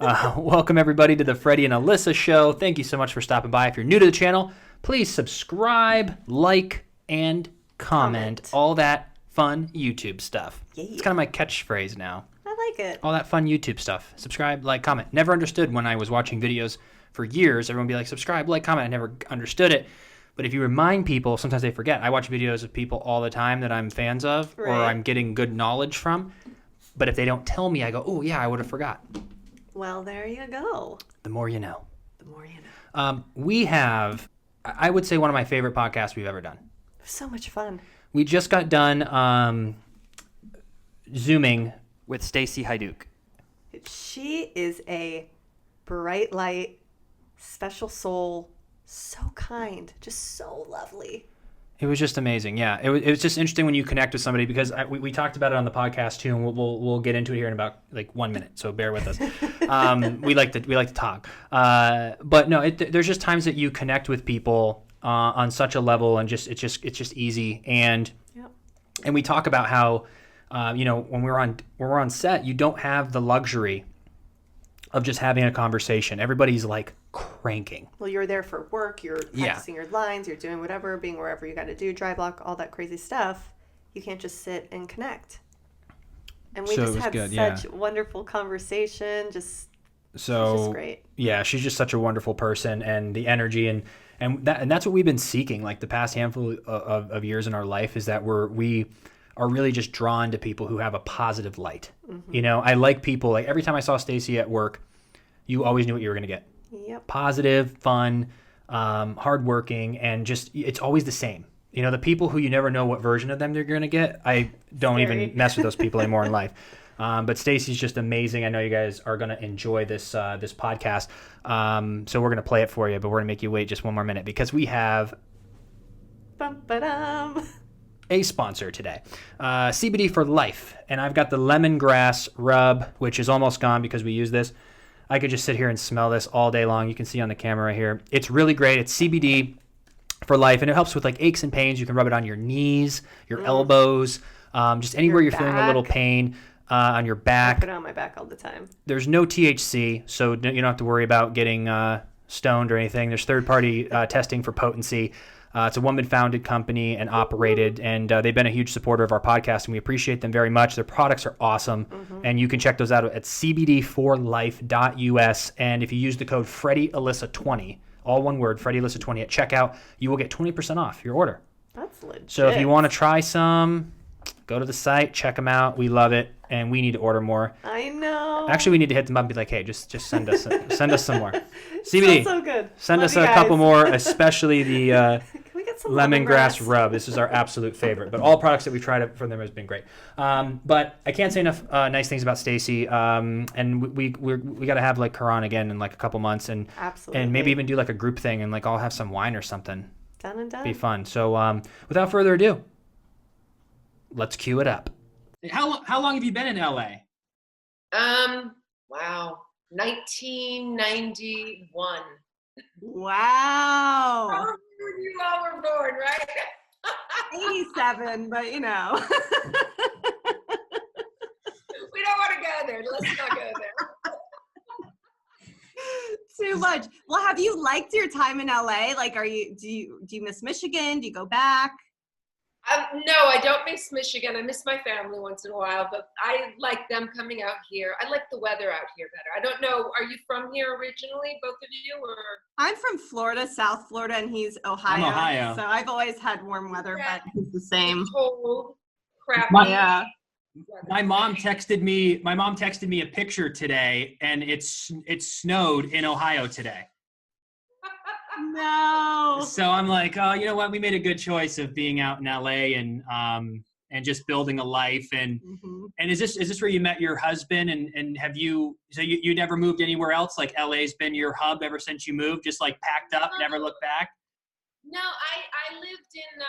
Welcome everybody to the Freddie and Alyssa Show. Thank you so much for stopping by. If you're new to the channel, please subscribe, like, and comment. All that fun YouTube stuff. Yeah. It's kind of my catchphrase now. I like it. All that fun YouTube stuff. Subscribe, like, comment. Never understood when I was watching videos for years. Everyone would be like, subscribe, like, comment. I never understood it. But if you remind people, sometimes they forget. I watch videos of people all the time that I'm fans of or I'm getting good knowledge from. But if they don't tell me, I go, oh, yeah, I would have forgot. Well, there you go. The more you know. The more you know. We have, I would say, one of my favorite podcasts we've ever done. It was so much fun. We just got done Zooming with Stacy Haiduk. She is a bright light, special soul, so kind, just so lovely. It was just amazing. Yeah, it was just interesting when you connect with somebody because we talked about it on the podcast too, and we'll get into it here in about like 1 minute. So bear with us. We like to talk, but no, there's just times that you connect with people on such a level, and it's just easy. And we talk about how when we're on set, you don't have the luxury of just having a conversation. Everybody's like cranking. Well, you're there for work, you're practicing your lines, you're doing whatever, being wherever you got to do, dry block, all that crazy stuff. You can't just sit and connect. And we just had such wonderful conversation, just great. Yeah, she's just such a wonderful person, and the energy and that's what we've been seeking like the past handful of years in our life is that we are really just drawn to people who have a positive light. Mm-hmm. I like people, like every time I saw Stacy at work, you always knew what you were going to get. Yep. Positive, fun, hardworking, and just, it's always the same. The people who you never know what version of them they're going to get, I don't even mess with those people anymore in life. But Stacy's just amazing. I know you guys are going to enjoy this podcast. So we're going to play it for you, but we're going to make you wait just one more minute because we have a sponsor today, CBD for Life, and I've got the lemongrass rub, which is almost gone because we use this. I could just sit here and smell this all day long. You can see on the camera right here. It's really great. It's CBD for life, and it helps with like aches and pains. You can rub it on your knees, your elbows, just anywhere you're feeling a little pain on your back. I put it on my back all the time. There's no THC, so you don't have to worry about getting stoned or anything. There's third-party testing for potency. It's a woman-founded company and operated, and they've been a huge supporter of our podcast, and we appreciate them very much. Their products are awesome, and you can check those out at cbdforlife.us. And if you use the code Freddie Alyssa 20, all one word, Freddie Alyssa 20 at checkout, you will get 20% off your order. That's legit. So if you want to try some, go to the site, check them out. We love it, and we need to order more. I know. Actually, we need to hit them up and be like, hey, just send us some more. CBD. So good. Send us a couple more, especially the lemongrass rub. This is our absolute favorite. But all products that we've tried from them has been great. But I can't say enough nice things about Stacy. And we got to have like her on again in like a couple months, and maybe even do like a group thing and like all have some wine or something. Done and done. Be fun. So without further ado, let's cue it up. How long have you been in LA? Wow. 1991. Wow. How old you all were born, right? 87, but We don't want to go there. Let's not go there. Too much. Well, have you liked your time in LA? Like, do you miss Michigan? Do you go back? No, I don't miss Michigan. I miss my family once in a while, but I like them coming out here. I like the weather out here better. I don't know. Are you from here originally, both of you? Or I'm from Florida, South Florida, and he's Ohio. I'm Ohio. So I've always had warm weather, but it's the same. Cold, crappy. Yeah. My mom texted me a picture today, and it snowed in Ohio today. No. So I'm like, oh, you know what? We made a good choice of being out in LA and just building a life. And and is this where you met your husband? And have you never moved anywhere else? Like LA's been your hub ever since you moved? Just like packed up, never looked back? No, I lived in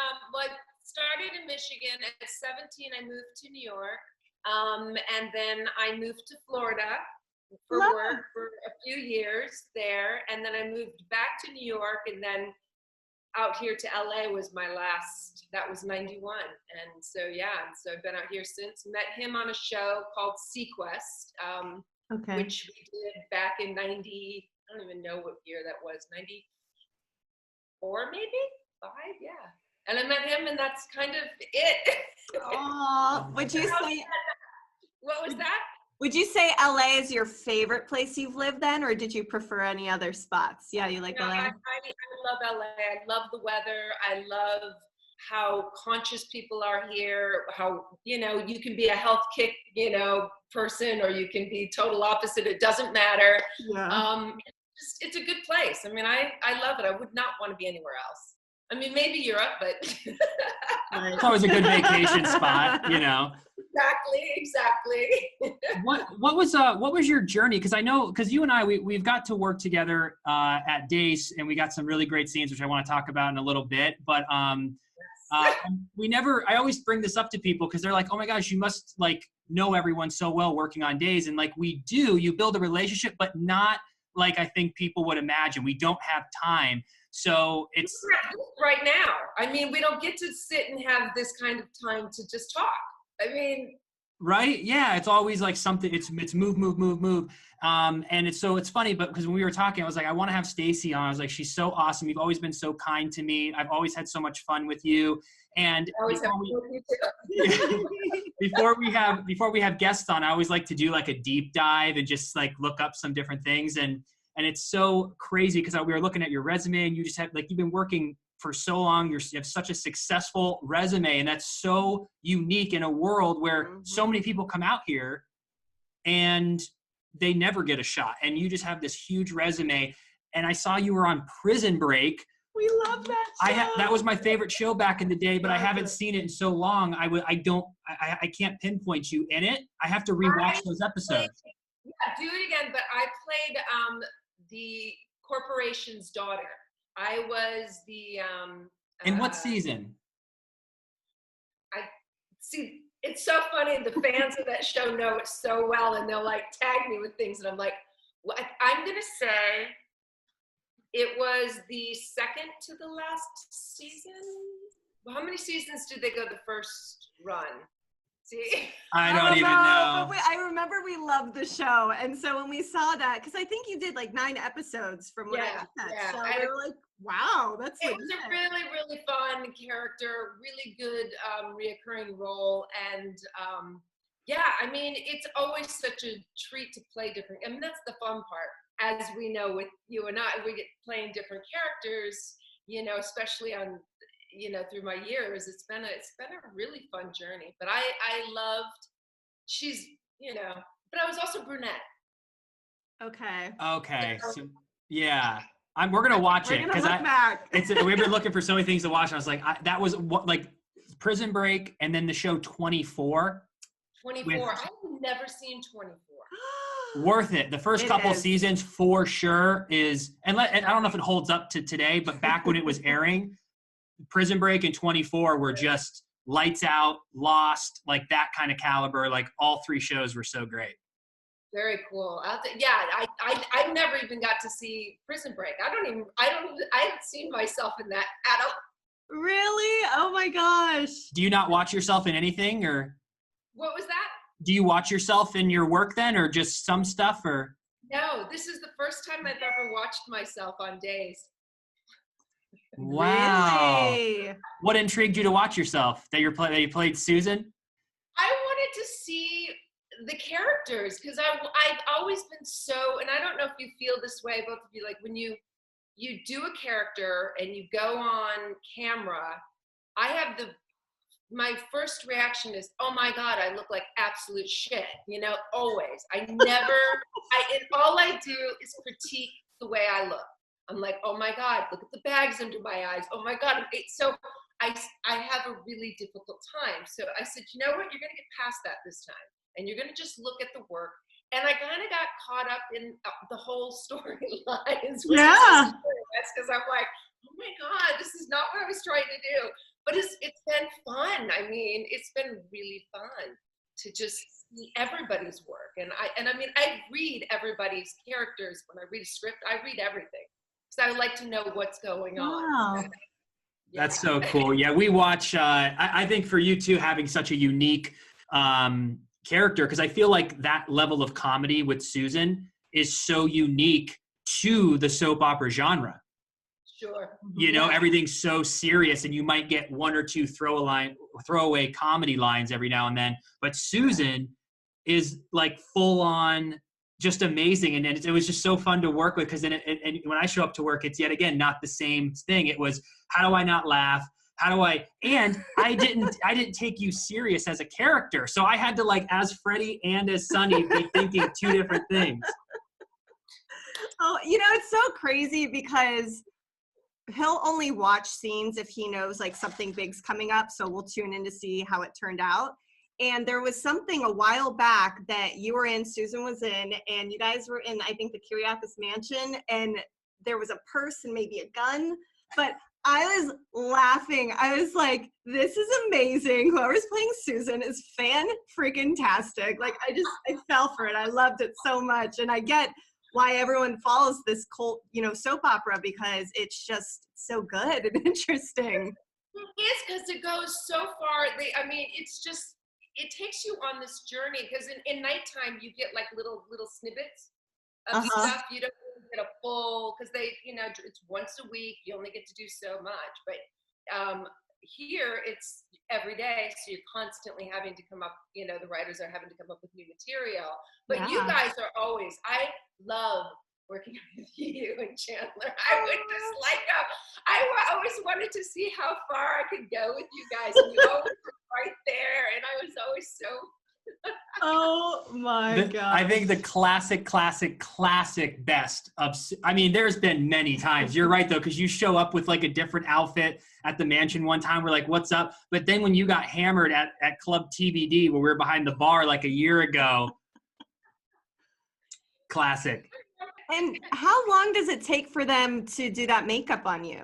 started in Michigan. At 17, I moved to New York, and then I moved to Florida for work for a few years there, and then I moved back to New York, and then out here to LA was my last. That was 91, and so I've been out here since. Met him on a show called Sequest. which we did back in 90, I don't even know what year that was, 94 maybe? 5, yeah. And I met him, and that's kind of it. Oh, would you say... What was that? Would you say LA is your favorite place you've lived then, or did you prefer any other spots? Yeah, you like LA? I love LA. I love the weather. I love how conscious people are here, how, you can be a health kick, person, or you can be total opposite. It doesn't matter. Yeah. It's a good place. I mean, I love it. I would not want to be anywhere else. I mean, maybe Europe, but it's always a good vacation spot, Exactly. What was your journey? Because I know, because you and I, we've got to work together at Dace, and we got some really great scenes, which I want to talk about in a little bit. But I always bring this up to people because they're like, oh my gosh, you must like know everyone so well working on Days. And like we do, you build a relationship, but not like I think people would imagine. We don't have time. So it's right now. I mean, we don't get to sit and have this kind of time to just talk. I mean, right? Yeah, it's always like something. It's move. And it's funny, but because when we were talking, I was like, I want to have Stacy on. I was like, she's so awesome. You've always been so kind to me. I've always had so much fun with you. And before we have guests on, I always like to do like a deep dive and just like look up some different things. And it's so crazy because we were looking at your resume, and you just have like, you've been working for so long. You have such a successful resume, and that's so unique in a world where so many people come out here and they never get a shot. And you just have this huge resume. And I saw you were on Prison Break. We love that show. That was my favorite show back in the day, but I haven't seen it in so long. I can't pinpoint you in it. I have to rewatch those episodes. Do it again. But I played the corporation's daughter. I was the in what season? I see. It's so funny. The fans of that show know it so well, and they'll like tag me with things, and I'm like, well, I'm gonna say it was the second to the last season. Well, how many seasons did they go the first run? See? I don't even know. But I remember we loved the show. And so when we saw that, because I think you did like 9 episodes from what I said. Yeah. So we were like, wow, it was a really, really fun character, really good reoccurring role. And I mean, it's always such a treat to play different. I mean, that's the fun part. As we know with you and I, we get playing different characters, especially on through my years. It's been a really fun journey. But I loved, she's, but I was also brunette. Okay. So, yeah. We're going to watch it because we've been looking for so many things to watch. And I was like, that was what, like Prison Break, and then the show 24. 24. I've never seen 24. Worth it. The first couple seasons for sure is, and I don't know if it holds up to today, but back when it was airing, Prison Break and 24 were just lights out, Lost, like that kind of caliber. Like all 3 shows were so great. Very cool. I've never even got to see Prison Break. I haven't seen myself in that at all. Really? Oh my gosh. Do you not watch yourself in anything, or? What was that? Do you watch yourself in your work then, or just some stuff, or? No, this is the first time I've ever watched myself on Days. Wow. Really? What intrigued you to watch yourself? That you played Susan? I wanted to see the characters because I've always been so, and I don't know if you feel this way, both of you, like when you do a character and you go on camera, my first reaction is, oh my God, I look like absolute shit, always. All I do is critique the way I look. I'm like, oh my God, look at the bags under my eyes. Oh my God. So I have a really difficult time. So I said, you know what? You're going to get past that this time. And you're going to just look at the work. And I kind of got caught up in the whole storylines. Yeah. That's because I'm like, oh my God, this is not what I was trying to do. But it's been fun. I mean, it's been really fun to just see everybody's work. And I mean, I read everybody's characters. When I read a script, I read everything. So I like to know what's going on. Wow. That's so cool. Yeah, we watch, I think for you too, having such a unique character, because I feel like that level of comedy with Susan is so unique to the soap opera genre. Sure. You know, everything's so serious, and you might get one or two throwaway comedy lines every now and then. But Susan is like full on, just amazing, and it was just so fun to work with. Because then, and when I show up to work, it's yet again not the same thing. It was, how do I not laugh? How do I? And I didn't take you serious as a character, so I had to, like, as Freddie and as Sonny, be thinking two different things. Oh, you know, it's so crazy because he'll only watch scenes if he knows like something big's coming up. So we'll tune in to see how it turned out. And there was something a while back that you were in, Susan was in, and you guys were in, I think, the Kiriakis mansion, and there was a purse and maybe a gun, but I was laughing. I was like, this is amazing. Whoever's playing Susan is fan-freaking-tastic. Like, I fell for it. I loved it so much. And I get why everyone follows this cult, you know, soap opera, because it's just so good and interesting. It is, because it goes so far. It's just, it takes you on this journey, because in nighttime you get like little snippets of stuff. You don't get a full, because they, you know, it's once a week, you only get to do so much. But here it's every day, so you're constantly having to come up, you know, the writers are having to come up with new material. But you guys are always, I love working with you and Chandler. I would just like, I always wanted to see how far I could go with you guys, and you always were right there, and I was always so Oh my God. I think the classic best of, I mean, there's been many times. You're right, though, because you show up with like a different outfit at the mansion one time. We're like, what's up? But then when you got hammered at Club TBD, where we were behind the bar like a year ago, classic. And how long does it take for them to do that makeup on you?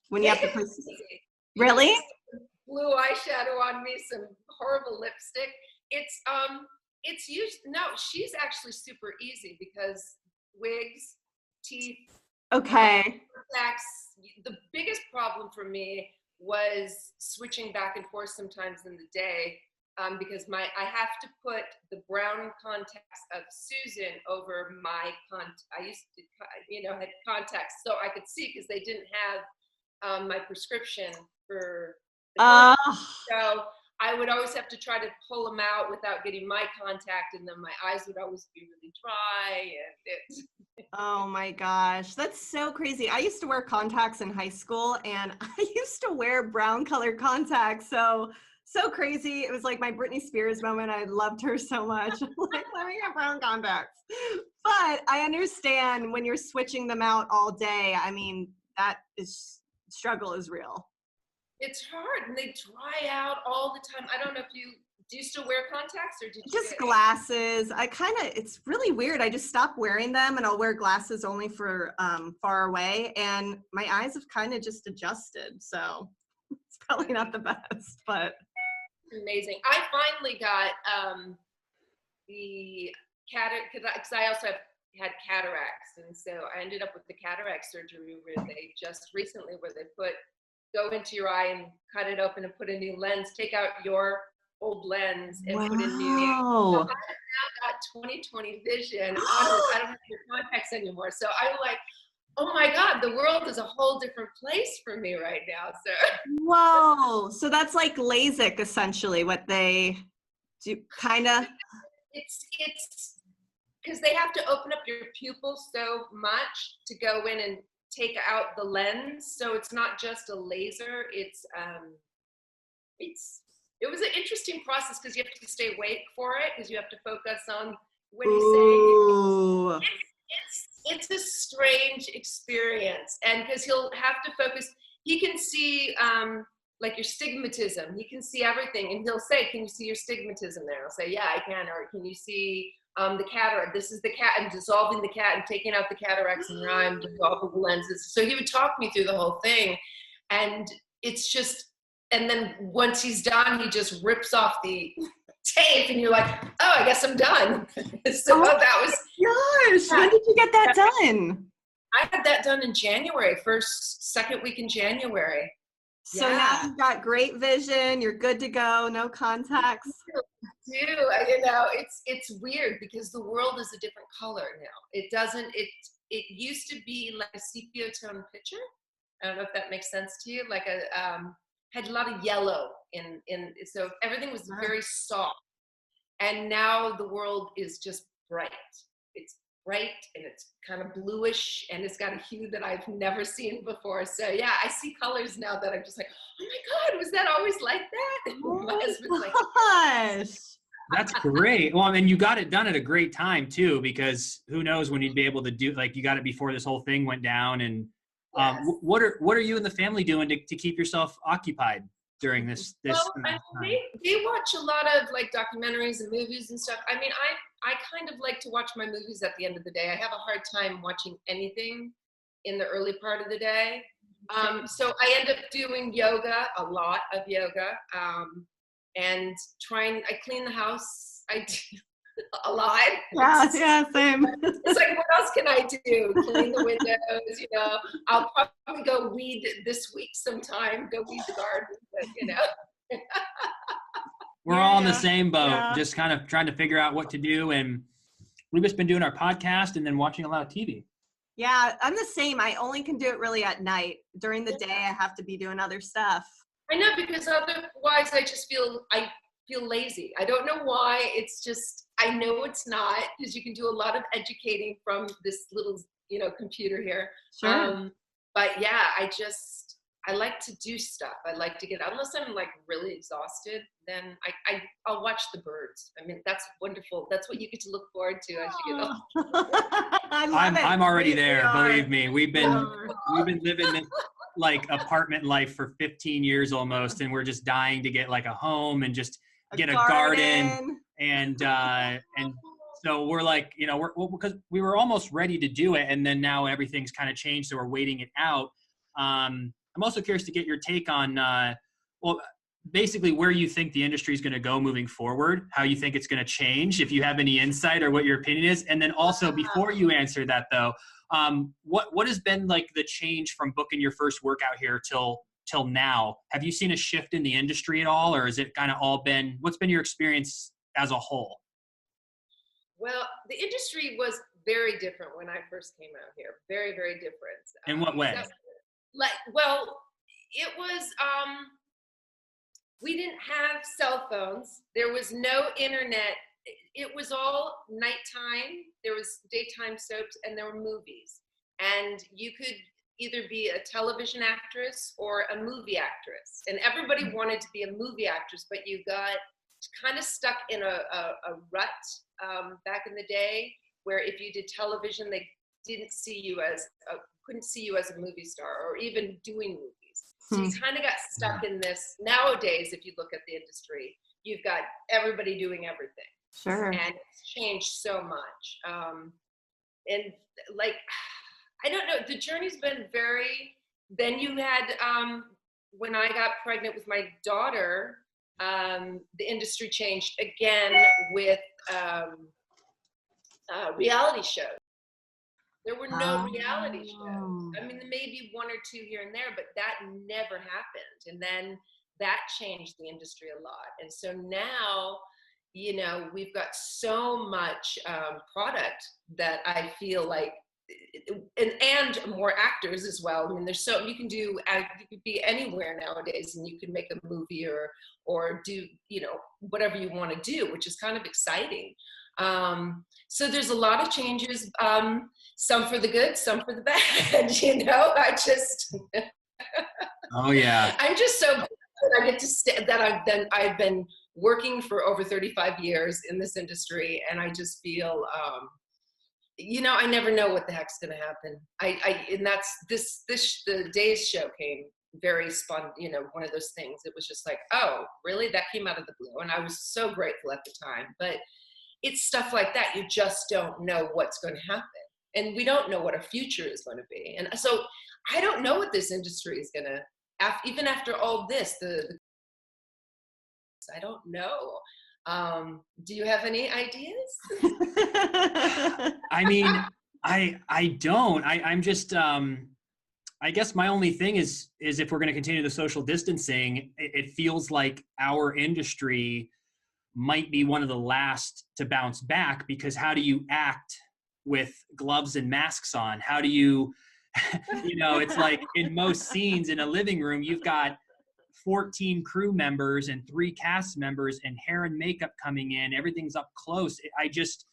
When you have to put, really? Blue eyeshadow on me, some horrible lipstick. It's used, no, she's actually super easy, because wigs, teeth. Okay. Contacts. The biggest problem for me was switching back and forth sometimes in the day, because I have to put the brown contacts of Susan over my I used to, you know, had contacts so I could see, because they didn't have my prescription for the contacts. So I would always have to try to pull them out without getting my contact, and then my eyes would always be really dry. And oh my gosh, that's so crazy. I used to wear contacts in high school, and I used to wear brown colored contacts. So crazy. It was like my Britney Spears moment. I loved her so much. I'm like, let me get brown contacts. But I understand when you're switching them out all day. I mean, struggle is real. It's hard, and they dry out all the time. I don't know if do you still wear contacts, or did you just glasses? It's really weird. I just stopped wearing them, and I'll wear glasses only for far away, and my eyes have kind of just adjusted. So it's probably not the best, but amazing. I finally got the cataract, because I also had cataracts, and so I ended up with the cataract surgery where they just recently, go into your eye and cut it open and put a new lens, take out your old lens and put in new. So I now got 20/20 vision. I don't have your contacts anymore. So I'm like, oh my God, the world is a whole different place for me right now. So whoa. So that's like LASIK, essentially, what they do, kind of. It's because they have to open up your pupil so much to go in and take out the lens, so it's not just a laser. It was an interesting process, because you have to stay awake for it, because you have to focus on what he's saying. It's a strange experience, and because he'll have to focus, he can see like your stigmatism. He can see everything, and he'll say, "Can you see your stigmatism there?" I'll say, "Yeah, I can." Or, "Can you see the cataract? This is the cat, and dissolving the cat and taking out the cataracts in your eye and dissolving the lenses." So he would talk me through the whole thing, and it's just, and then once he's done, he just rips off the tape, and you're like, "Oh, I guess I'm done." So that was. Gosh, when did you get that done? I had that done in January, second week in January. So now you've got great vision. You're good to go. No contacts. It's weird because the world is a different color now. It used to be like a sepia tone picture. I don't know if that makes sense to you. Like had a lot of yellow so everything was very soft. And now the world is just bright. It's bright and it's kind of bluish and it's got a hue that I've never seen before. So yeah, I see colors now that I'm just like, oh my God, was that always like that? Oh my husband's like, gosh. That's great. Well, and you got it done at a great time too, because who knows when you'd be able to do, like you got it before this whole thing went down. And yes. what are you and the family doing to keep yourself occupied during this well, time? we watch a lot of like documentaries and movies and stuff. I mean, I kind of like to watch my movies at the end of the day. I have a hard time watching anything in the early part of the day. So I end up doing yoga, a lot of yoga, and I clean the house. I do a lot. Yeah, same. It's like, what else can I do? Clean the windows, I'll probably go weed this week sometime, go weed the garden, but, We're all in the same boat, just kind of trying to figure out what to do. And we've just been doing our podcast and then watching a lot of TV. Yeah, I'm the same. I only can do it really at night. During the day, I have to be doing other stuff. I know, because otherwise I just feel lazy. I don't know why. It's just, I know it's not, because you can do a lot of educating from this little, computer here. Sure. But yeah, I like to do stuff. I like to unless I'm like really exhausted, then I'll watch the birds. I mean, that's wonderful. That's what you get to look forward to as you get older. I'm already there. Believe me. We've been living this like apartment life for 15 years almost, and we're just dying to get like a home and just get a garden. And so we're like, because we were almost ready to do it, and then now everything's kind of changed, so we're waiting it out. I'm also curious to get your take on, basically where you think the industry is going to go moving forward, how you think it's going to change, if you have any insight or what your opinion is. And then also, before you answer that though, what has been like the change from booking your first workout here till now? Have you seen a shift in the industry at all, or has it kind of all been, what's been your experience as a whole? Well, the industry was very different when I first came out here. Very, very different. In what way? It was, we didn't have cell phones. There was no internet. It was all nighttime. There was daytime soaps and there were movies. And you could either be a television actress or a movie actress. And everybody wanted to be a movie actress, but you got kind of stuck in a rut back in the day, where if you did television, they couldn't see you as a movie star or even doing movies. So you kind of got stuck in this. Nowadays, if you look at the industry, you've got everybody doing everything. Sure. And it's changed so much. And like, I don't know, the journey's been then you had, when I got pregnant with my daughter, the industry changed again with reality shows. There were no reality shows. I mean, maybe one or two here and there, but that never happened. And then that changed the industry a lot. And so now, we've got so much product that I feel like, and more actors as well. I mean, you can be anywhere nowadays, and you can make a movie or do, whatever you want to do, which is kind of exciting. So there's a lot of changes, some for the good, some for the bad, I just, oh yeah. I'm just so glad that I get to that I've been working for over 35 years in this industry. And I just feel, I never know what the heck's going to happen. And that's the Days show came very one of those things. It was just like, oh, really? That came out of the blue. And I was so grateful at the time, but it's stuff like that. You just don't know what's going to happen. And we don't know what our future is going to be. And so I don't know what this industry is going to, even after all this, I don't know. Do you have any ideas? I mean, I don't. I'm just, I guess my only thing is if we're going to continue the social distancing, it feels like our industry might be one of the last to bounce back, because how do you act with gloves and masks on? How do you, it's like in most scenes in a living room, you've got 14 crew members and 3 cast members and hair and makeup coming in, everything's up close. I'm just,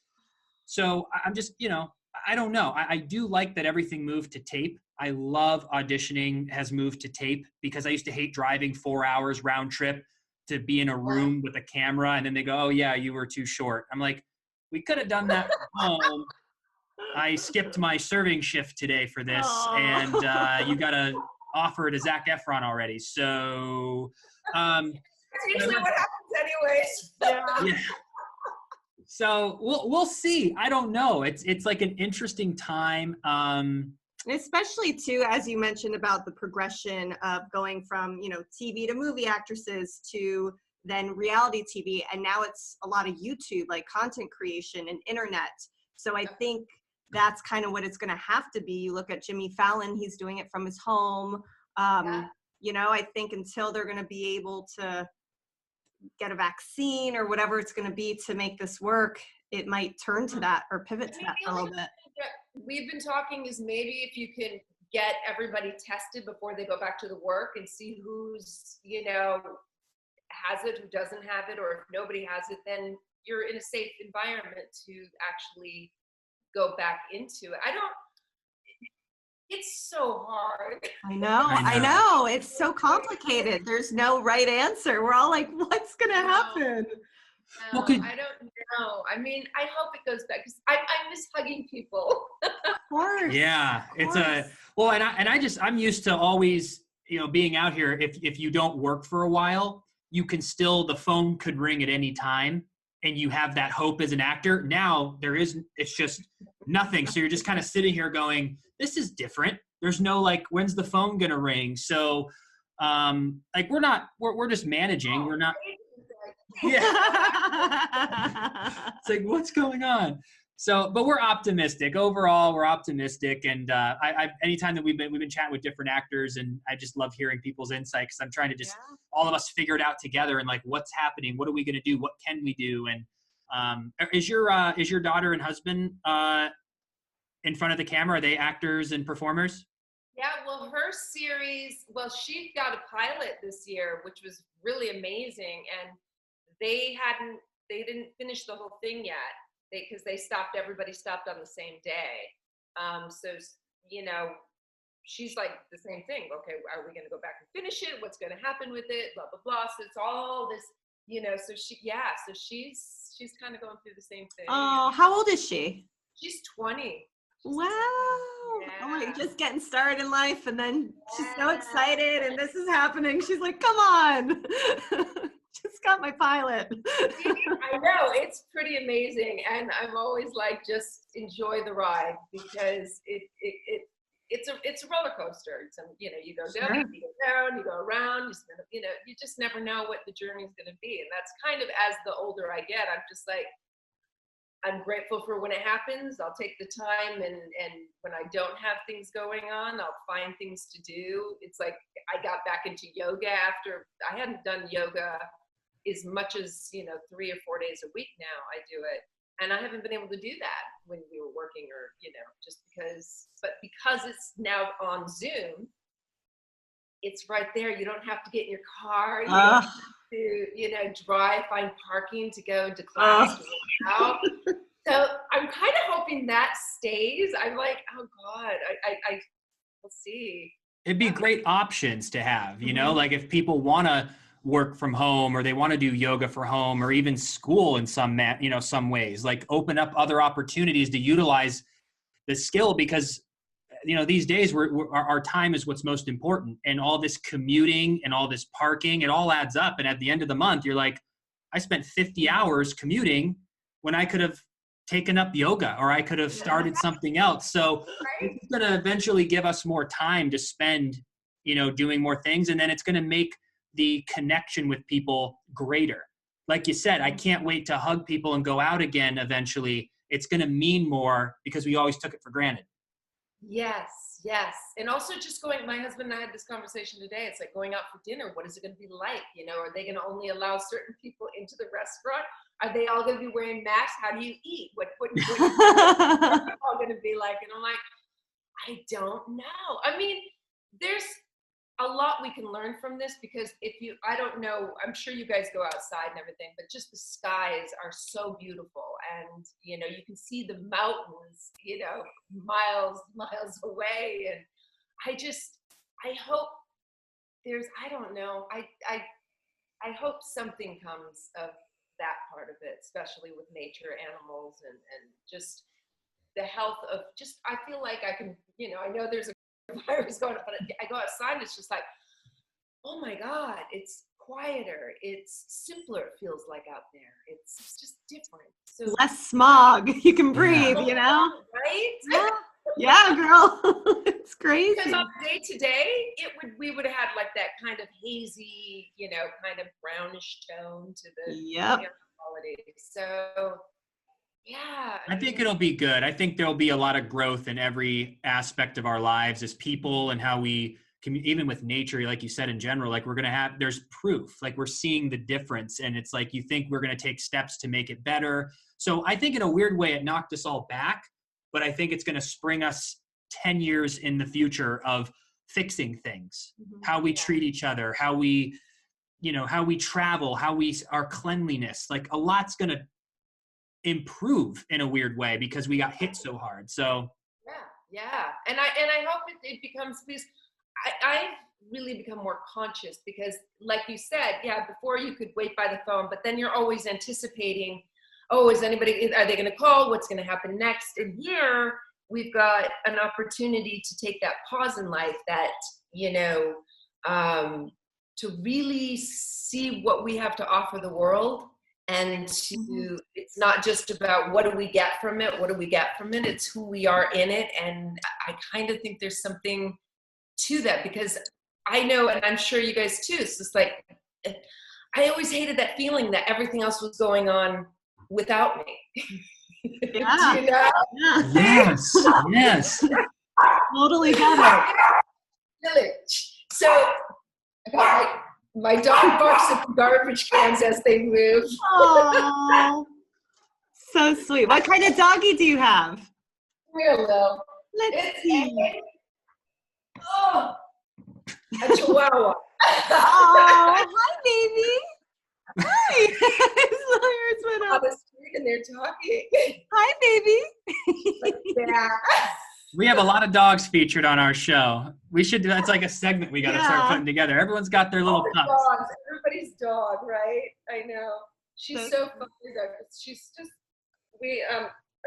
I don't know. I do like that everything moved to tape. I love auditioning has moved to tape, because I used to hate driving 4 hours round trip to be in a room with a camera, and then they go, oh yeah, you were too short. I'm like, we could have done that from home. I skipped my serving shift today for this. Aww. And you got to offer to Zac Efron already. So that's usually what happens anyways. Yeah. So we'll see. I don't know. It's like an interesting time. Especially too, as you mentioned about the progression of going from, TV to movie actresses to then reality TV. And now it's a lot of YouTube, like content creation and internet. So I think that's kind of what it's going to have to be. You look at Jimmy Fallon, he's doing it from his home. I think until they're going to be able to get a vaccine or whatever it's going to be to make this work, it might turn to that or pivot to that for a little bit. We've been talking is maybe if you can get everybody tested before they go back to the work and see who's, has it, who doesn't have it, or if nobody has it, then you're in a safe environment to actually go back into it. It's so hard. I know. It's so complicated. There's no right answer. We're all like, what's going to happen? No, I don't know. I mean, I hope it goes back, because I miss hugging people. Of course. Yeah, I'm used to always, being out here. If you don't work for a while, you can still, the phone could ring at any time, and you have that hope as an actor. Now it's just nothing. So you're just kind of sitting here going, this is different. There's no when's the phone gonna ring? So we're just managing. We're not. Yeah. It's like, what's going on? So, but we're optimistic. Overall, we're optimistic. And I anytime that we've been chatting with different actors, and I just love hearing people's insight, because I'm trying to just all of us figure it out together, and what's happening, what are we going to do, what can we do? And is your daughter and husband in front of the camera? Are they actors and performers? Yeah, well, her series, she got a pilot this year, which was really amazing, and they didn't finish the whole thing yet, because everybody stopped on the same day. So, she's like the same thing. Okay, are we going to go back and finish it? What's going to happen with it? Blah, blah, blah. So it's all this, so she's kind of going through the same thing. Oh, how old is she? She's 20. Wow. Yeah. Oh, you're just getting started in life, and then she's so excited, and this is happening. She's like, come on. Just got my pilot. I know, it's pretty amazing, and I'm always like, just enjoy the ride, because it's a roller coaster. It's you go down, you go down, you go around. You just never know what the journey is going to be, and that's kind of, as the older I get, I'm just like, I'm grateful for when it happens. I'll take the time, and when I don't have things going on, I'll find things to do. It's like I got back into yoga after I hadn't done yoga as much as 3 or 4 days a week. Now I do it, and I haven't been able to do that when we were working, or just because it's now on Zoom, it's right there. You don't have to get in your car. You don't have to drive, find parking to go to class. Out. So I'm kind of hoping that stays. I'm like, oh God, I we'll see. It'd be great options to have, if people want to work from home, or they want to do yoga for home, or even school in some ways, open up other opportunities to utilize the skill, because these days our time is what's most important, and all this commuting and all this parking, it all adds up. And at the end of the month, you're like, I spent 50 hours commuting when I could have taken up yoga, or I could have started something else. So it's going to eventually give us more time to spend, doing more things. And then it's going to make the connection with people greater. Like you said, I can't wait to hug people and go out again eventually. It's going to mean more, because we always took it for granted. Yes, yes. And also just my husband and I had this conversation today. It's like going out for dinner. What is it going to be like? Are they going to only allow certain people into the restaurant? Are they all going to be wearing masks? How do you eat? What are they all going to be like? And I'm like, I don't know. I mean, there's a lot we can learn from this, because I don't know, I'm sure you guys go outside and everything, but just the skies are so beautiful, and you can see the mountains, miles away, and I hope I don't know, I hope something comes of that part of it, especially with nature, animals, and just the health of I feel like I can, I know there's a virus going on, but I go outside and it's just like, oh my God, it's quieter, it's simpler, it feels like out there. It's just different. So less smog. You can breathe, right? Yeah, girl. It's crazy. Because on day to day, we would have had like that kind of hazy, kind of brownish tone to the quality. So yeah. I think it'll be good. I think there'll be a lot of growth in every aspect of our lives as people, and how we can, even with nature, like you said, in general, like there's proof, like we're seeing the difference, and it's like, you think we're going to take steps to make it better. So I think in a weird way, it knocked us all back, but I think it's going to spring us 10 years in the future of fixing things, how we treat each other, how we travel, our cleanliness, like a lot's going to improve in a weird way because we got hit so hard. So yeah, and I hope it becomes, because I've really become more conscious, because like you said, before you could wait by the phone, but then you're always anticipating, are they going to call, what's going to happen next? And here we've got an opportunity to take that pause in life, that to really see what we have to offer the world. And it's not just about what do we get from it, it's who we are in it. And I kind of think there's something to that, because I know, and I'm sure you guys too, it's just like, I always hated that feeling that everything else was going on without me. Yeah. Yes. Totally get Really. So I got my dog barks at the garbage cans as they move. Oh, so sweet. What kind of doggy do you have? Real. Let's see. A Chihuahua. Oh, hi, baby. Hi. His went On up. the street and they're talking. Hi, baby. Yeah. We have a lot of dogs featured on our show. We should do, that's like a segment we got to start putting together. Everyone's got their little pups. Dogs. Everybody's dog, right? I know. She's so funny though. She's just, we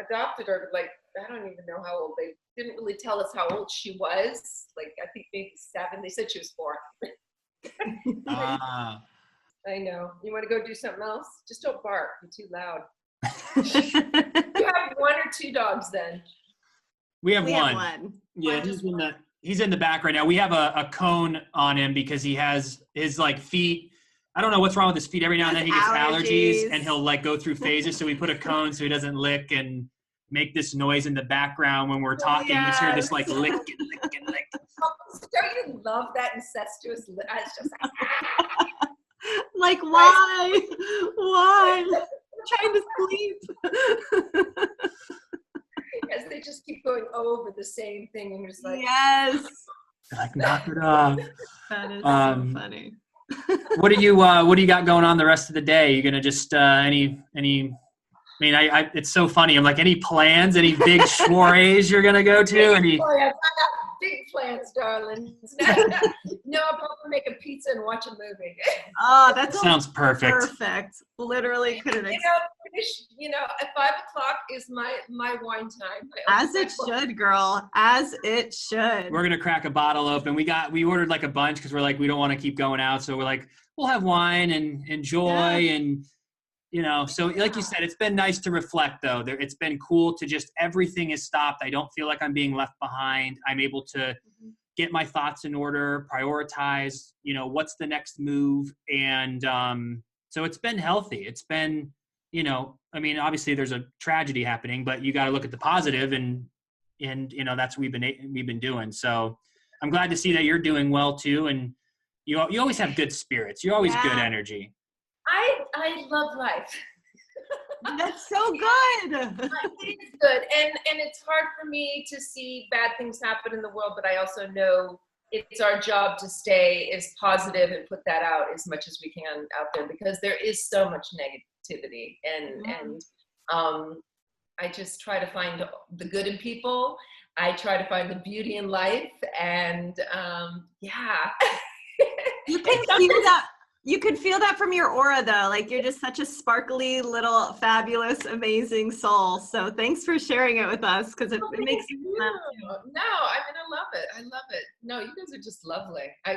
adopted her, like, I don't even know how old. They didn't really tell us how old she was. Like, I think maybe 7. They said she was 4. I know. You want to go do something else? Just don't bark. You're too loud. You have 1 or 2 dogs then? We have one. Yeah, he's in the back right now. We have a cone on him because he has his like feet. I don't know what's wrong with his feet. Every now and then he gets allergies and he'll like go through phases. So we put a cone so he doesn't lick and make this noise in the background when we're talking. You just hear this like lick and lick and lick. Don't you love that incestuous? It's just like why? Why? I'm trying to sleep. Because they just keep going over the same thing, and you're just like, yes. Like, knock it off. That is so funny. What do you got going on the rest of the day? You gonna just any? I mean, it's so funny. I'm like, any plans? Any big soirees you're gonna go to? Any? Big plans, darling. No, I'll probably make a pizza and watch a movie. Oh, that sounds perfect. Perfect. Literally couldn't. At 5 o'clock is my wine time. As it should, girl. As it should. We're gonna crack a bottle open. We ordered like a bunch because we're like, we don't want to keep going out, so we're like, we'll have wine and enjoy and. So like you said, it's been nice to reflect though. It's been cool to just, everything is stopped. I don't feel like I'm being left behind. I'm able to get my thoughts in order, prioritize, what's the next move. And so it's been healthy. It's been, obviously there's a tragedy happening, but you got to look at the positive and, and that's what we've been doing. So I'm glad to see that you're doing well too, and you always have good spirits. You're always good energy. I love life. That's so good. It is good, and it's hard for me to see bad things happen in the world, but I also know it's our job to stay as positive and put that out as much as we can out there, because there is so much negativity, and I just try to find the good in people. I try to find the beauty in life, and You can feel that. You could feel that from your aura, though. Like, you're just such a sparkly, little, fabulous, amazing soul. So thanks for sharing it with us, because it makes me laugh. No, I love it. I love it. No, you guys are just lovely. I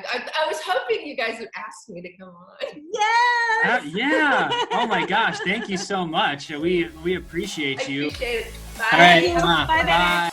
was hoping you guys would ask me to come on. Yes! Yeah. Oh my gosh. Thank you so much. We appreciate you. I appreciate it. Bye. All right. Bye. Bye.